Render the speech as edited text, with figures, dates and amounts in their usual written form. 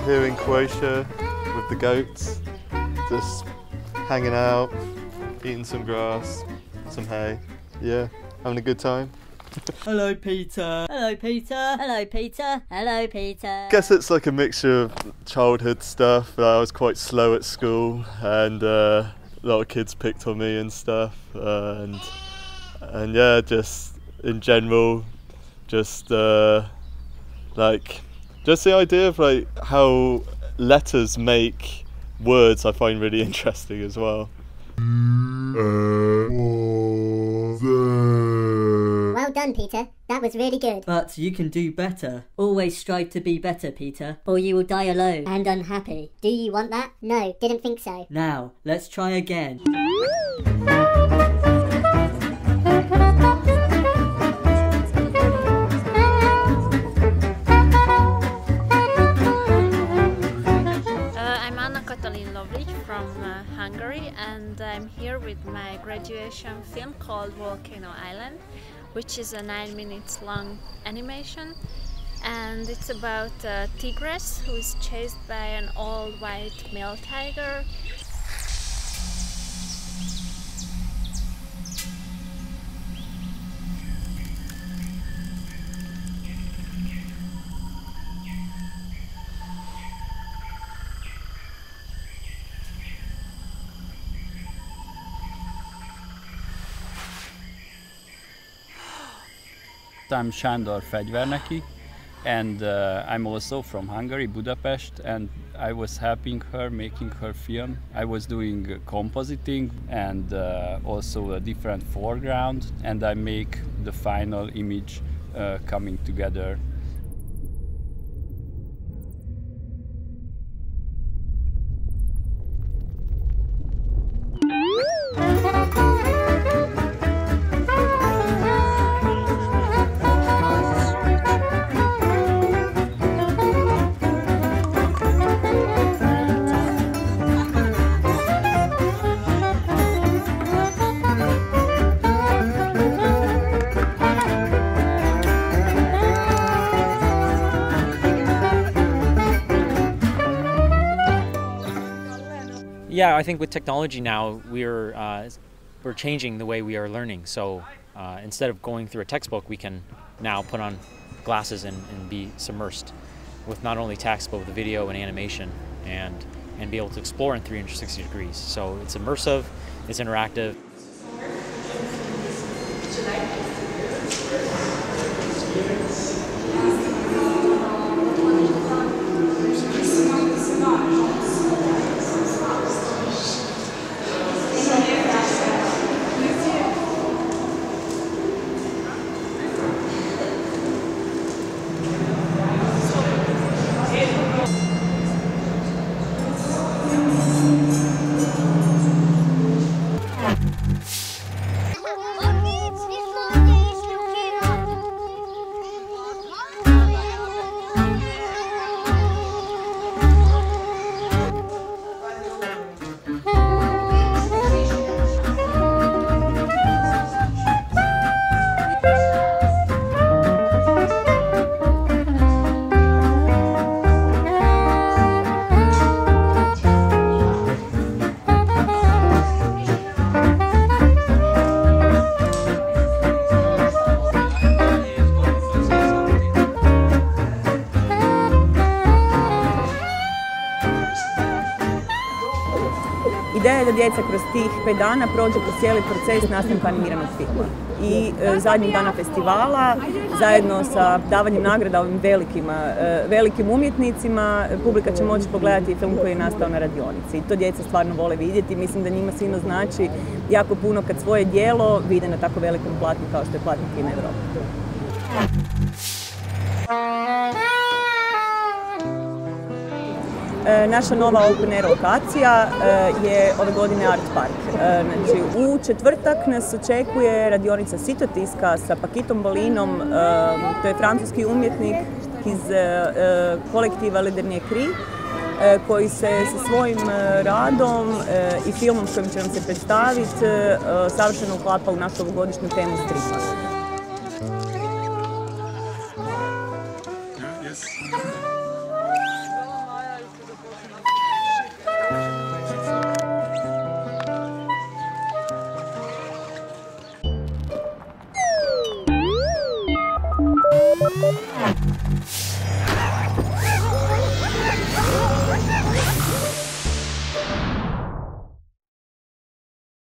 here in Croatia with the goats, just hanging out, eating some grass, some hay. Yeah, having a good time. Hello, Peter. Hello, Peter. Hello, Peter. Hello, Peter. I guess it's like a mixture of childhood stuff. I was quite slow at school, and a lot of kids picked on me and stuff. And yeah, just in general, just just the idea of like how letters make words, I find really interesting as well. Well done, Peter. That was really good. But you can do better. Always strive to be better, Peter. Or you will die alone and unhappy. Do you want that? No, didn't think so. Now, let's try again. From Hungary, and I'm here with my graduation film called Volcano Island, which is a 9 minutes long animation, and it's about a tigress who is chased by an old white male tiger. I'm Sándor Fegyverneki, and I'm also from Hungary, Budapest, and I was helping her making her film. I was doing compositing and also a different foreground, and I make the final image coming together. Yeah, I think with technology now, we're changing the way we are learning. So instead of going through a textbook, we can now put on glasses and be submersed with not only text, but with video and animation, and be able to explore in 360 degrees. So it's immersive, it's interactive. Ideja je da djeca kroz tih 5 dana prođu kroz cijeli proces nastanka animiranog filma. I zadnjih dana festivala, zajedno sa davanjem nagrada ovim velikim umjetnicima, publika će moći pogledati film koji je nastao na radionici. I to djeca stvarno vole vidjeti. Mislim da njima svima znači jako puno kad svoje djelo vide na tako velikom platnu kao što je platno kina Europe. Naša nova open air lokacija je ove godine Art Park. Znači, u četvrtak nas očekuje radionica Sitotiska sa Paquitom Bolinom, to je francuski umjetnik iz kolektiva Le Dernier Cri, koji se sa svojim radom i filmom s kojim će nam se predstaviti savršeno uklapa u našu ovogodišnju temu stripa.